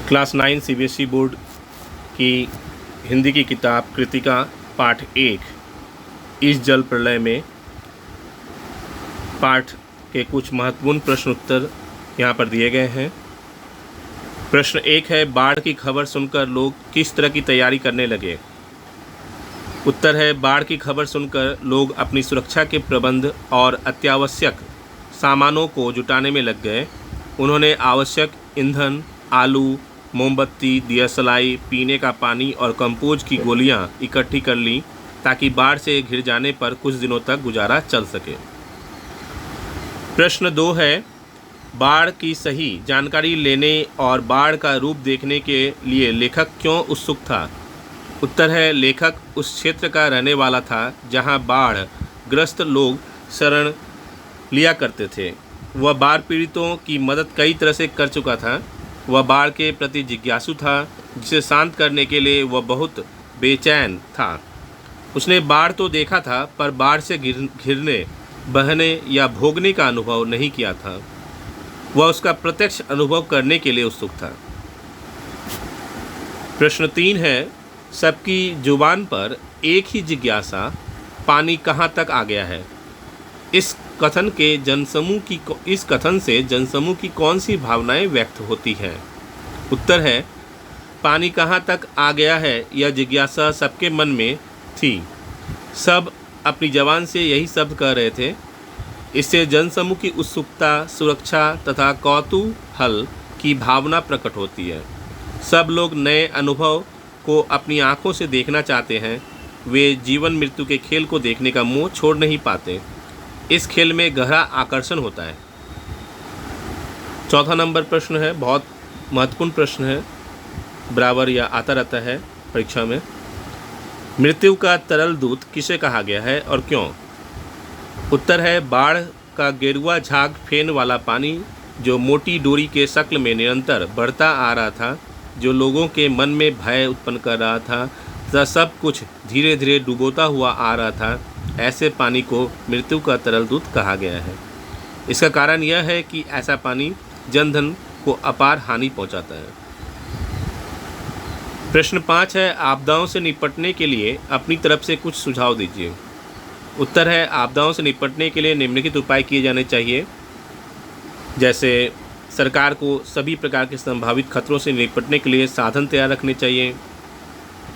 Class 9 CBSE board की हिंदी की किताब कृतिका पाठ 1 इस जल प्रलय में पाठ के कुछ महत्वपूर्ण प्रश्न उत्तर यहाँ पर दिए गए हैं। प्रश्न 1 है, बाढ़ की खबर सुनकर लोग किस तरह की तैयारी करने लगे। उत्तर है, बाढ़ की खबर सुनकर लोग अपनी सुरक्षा के प्रबंध और अत्यावश्यक सामानों को जुटाने में लग गए। उन्होंने आवश्यक ईंधन, आलू, मोमबत्ती, दियासलाई, पीने का पानी और कंपोज की गोलियां इकट्ठी कर लीं ताकि बाढ़ से घिर जाने पर कुछ दिनों तक गुजारा चल सके। प्रश्न 2 है, बाढ़ की सही जानकारी लेने और बाढ़ का रूप देखने के लिए लेखक क्यों उत्सुक था। उत्तर है, लेखक उस क्षेत्र का रहने वाला था जहां बाढ़ ग्रस्त लोग शरण लिया करते थे। वह बाढ़ पीड़ितों की मदद कई तरह से कर चुका था। वह बाढ़ के प्रति जिज्ञासु था, जिसे शांत करने के लिए वह बहुत बेचैन था। उसने बाढ़ तो देखा था, पर बाढ़ से घिरने, बहने या भोगने का अनुभव नहीं किया था। वह उसका प्रत्यक्ष अनुभव करने के लिए उत्सुक था। प्रश्न 3 है, सबकी जुबान पर एक ही जिज्ञासा, पानी कहाँ तक आ गया है। इस कथन से जनसमूह की कौन सी भावनाएं व्यक्त होती हैं। उत्तर है, पानी कहाँ तक आ गया है यह जिज्ञासा सबके मन में थी। सब अपनी जबान से यही शब्द कह रहे थे। इससे जनसमूह की उत्सुकता, सुरक्षा तथा कौतूहल की भावना प्रकट होती है। सब लोग नए अनुभव को अपनी आँखों से देखना चाहते हैं। वे जीवन मृत्यु के खेल को देखने का मोह छोड़ नहीं पाते। इस खेल में गहरा आकर्षण होता है। चौथा नंबर प्रश्न है, बहुत महत्वपूर्ण प्रश्न है, बराबर या आता रहता है परीक्षा में। मृत्यु का तरल दूत किसे कहा गया है और क्यों। उत्तर है, बाढ़ का गेरुआ झाग फेन वाला पानी जो मोटी डोरी के शक्ल में निरंतर बढ़ता आ रहा था, जो लोगों के मन में भय उत्पन्न कर रहा था तथा सब कुछ धीरे धीरे डुबोता हुआ आ रहा था, ऐसे पानी को मृत्यु का तरल दूत कहा गया है। इसका कारण यह है कि ऐसा पानी जनधन को अपार हानि पहुंचाता है। प्रश्न 5 है, आपदाओं से निपटने के लिए अपनी तरफ से कुछ सुझाव दीजिए। उत्तर है, आपदाओं से निपटने के लिए निम्नलिखित उपाय किए जाने चाहिए। जैसे सरकार को सभी प्रकार के संभावित खतरों से निपटने के लिए साधन तैयार रखने चाहिए।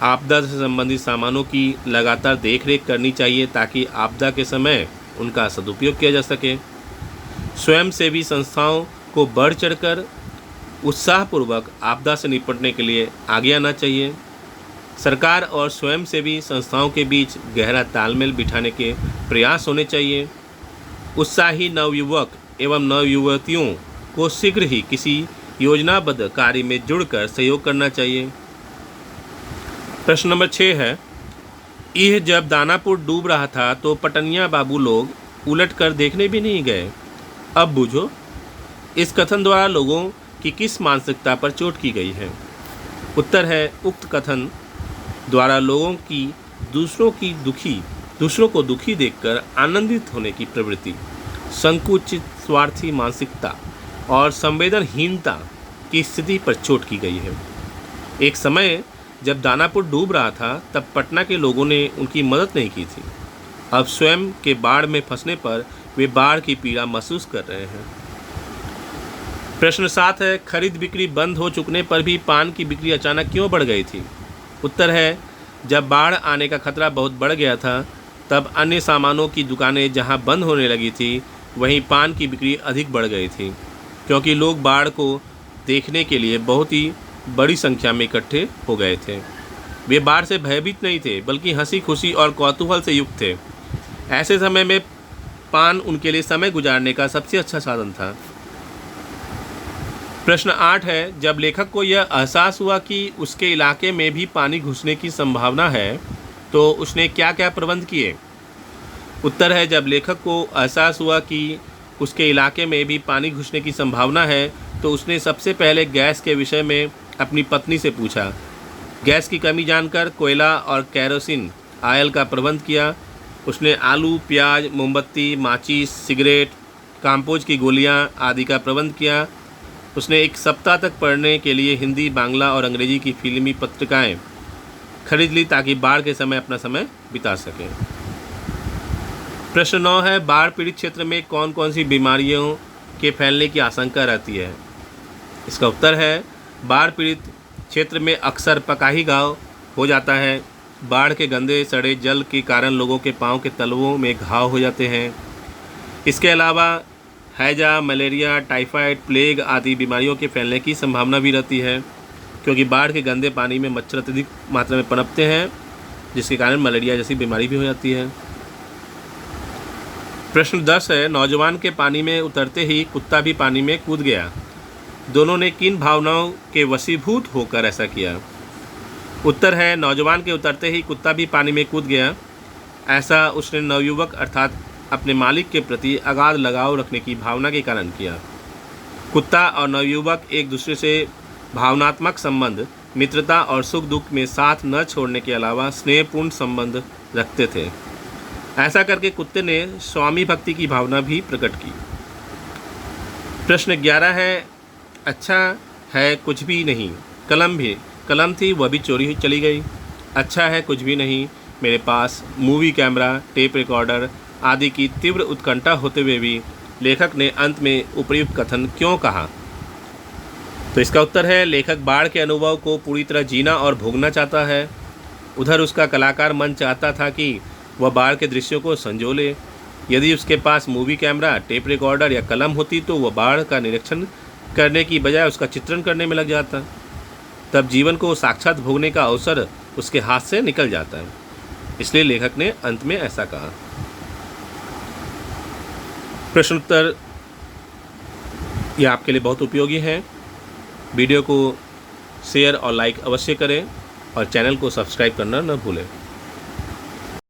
आपदा से संबंधित सामानों की लगातार देखरेख करनी चाहिए ताकि आपदा के समय उनका सदुपयोग किया जा सके। स्वयंसेवी संस्थाओं को बढ़ चढ़कर उत्साहपूर्वक आपदा से निपटने के लिए आगे आना चाहिए। सरकार और स्वयंसेवी संस्थाओं के बीच गहरा तालमेल बिठाने के प्रयास होने चाहिए। उत्साही नवयुवक एवं नवयुवतियों को शीघ्र ही किसी योजनाबद्ध कार्य में जुड़कर सहयोग करना चाहिए। प्रश्न नंबर 6 है, यह जब दानापुर डूब रहा था तो पटनिया बाबू लोग उलट कर देखने भी नहीं गए। अब बूझो, इस कथन द्वारा लोगों की किस मानसिकता पर चोट की गई है। उत्तर है, उक्त कथन द्वारा लोगों की दूसरों को दुखी देखकर आनंदित होने की प्रवृत्ति, संकुचित स्वार्थी मानसिकता और संवेदनहीनता की स्थिति पर चोट की गई है। एक समय जब दानापुर डूब रहा था तब पटना के लोगों ने उनकी मदद नहीं की थी। अब स्वयं के बाढ़ में फंसने पर वे बाढ़ की पीड़ा महसूस कर रहे हैं। प्रश्न 7 है, खरीद बिक्री बंद हो चुकने पर भी पान की बिक्री अचानक क्यों बढ़ गई थी। उत्तर है, जब बाढ़ आने का खतरा बहुत बढ़ गया था तब अन्य सामानों की दुकानें जहां बंद होने लगी थी, वहीं पान की बिक्री अधिक बढ़ गई थी, क्योंकि लोग बाढ़ को देखने के लिए बहुत ही बड़ी संख्या में इकट्ठे हो गए थे। वे बाढ़ से भयभीत नहीं थे, बल्कि हंसी खुशी और कौतूहल से युक्त थे। ऐसे समय में पान उनके लिए समय गुजारने का सबसे अच्छा साधन था। प्रश्न 8 है, जब लेखक को यह एहसास हुआ कि उसके इलाके में भी पानी घुसने की संभावना है तो उसने क्या क्या प्रबंध किए। उत्तर है, जब लेखक को एहसास हुआ कि उसके इलाके में भी पानी घुसने की संभावना है तो उसने सबसे पहले गैस के विषय में अपनी पत्नी से पूछा। गैस की कमी जानकर कोयला और केरोसिन ऑयल का प्रबंध किया। उसने आलू, प्याज, मोमबत्ती, माचिस, सिगरेट, कंपोज की गोलियां आदि का प्रबंध किया। उसने एक सप्ताह तक पढ़ने के लिए हिंदी, बांग्ला और अंग्रेजी की फिल्मी पत्रिकाएं खरीद ली ताकि बाढ़ के समय अपना समय बिता सकें। प्रश्न 9 है, बाढ़ पीड़ित क्षेत्र में कौन कौन सी बीमारियों के फैलने की आशंका रहती है? इसका उत्तर है, बाढ़ पीड़ित क्षेत्र में अक्सर पकाही घाव हो जाता है। बाढ़ के गंदे सड़े जल के कारण लोगों के पांव के तलवों में घाव हो जाते हैं। इसके अलावा हैजा, मलेरिया, टाइफाइड, प्लेग आदि बीमारियों के फैलने की संभावना भी रहती है, क्योंकि बाढ़ के गंदे पानी में मच्छर अत्यधिक मात्रा में पनपते हैं, जिसके कारण मलेरिया जैसी बीमारी भी हो जाती है। प्रश्न 10 है, नौजवान के पानी में उतरते ही कुत्ता भी पानी में कूद गया। दोनों ने किन भावनाओं के वशीभूत होकर ऐसा किया? उत्तर है, नौजवान के उतरते ही कुत्ता भी पानी में कूद गया। ऐसा उसने नवयुवक अर्थात अपने मालिक के प्रति अगाध लगाव रखने की भावना के कारण किया। कुत्ता और नवयुवक एक दूसरे से भावनात्मक संबंध, मित्रता और सुख दुख में साथ न छोड़ने के अलावा स्नेहपूर्ण संबंध रखते थे। ऐसा करके कुत्ते ने स्वामी भक्ति की भावना भी प्रकट की। प्रश्न 11 है, अच्छा है कुछ भी नहीं, कलम थी वह भी चोरी चली गई। अच्छा है कुछ भी नहीं, मेरे पास मूवी कैमरा, टेप रिकॉर्डर आदि की तीव्र उत्कंठा होते हुए भी लेखक ने अंत में उपर्युक्त कथन क्यों कहा? तो इसका उत्तर है, लेखक बाढ़ के अनुभव को पूरी तरह जीना और भोगना चाहता है। उधर उसका कलाकार मन चाहता था कि वह बाढ़ के दृश्यों को संजोले। यदि उसके पास मूवी कैमरा, टेप रिकॉर्डर या कलम होती तो वह बाढ़ का निरीक्षण करने की बजाय उसका चित्रण करने में लग जाता। तब जीवन को साक्षात भोगने का अवसर उसके हाथ से निकल जाता है। इसलिए लेखक ने अंत में ऐसा कहा। प्रश्नोत्तर ये आपके लिए बहुत उपयोगी है। वीडियो को शेयर और लाइक अवश्य करें और चैनल को सब्सक्राइब करना न भूलें।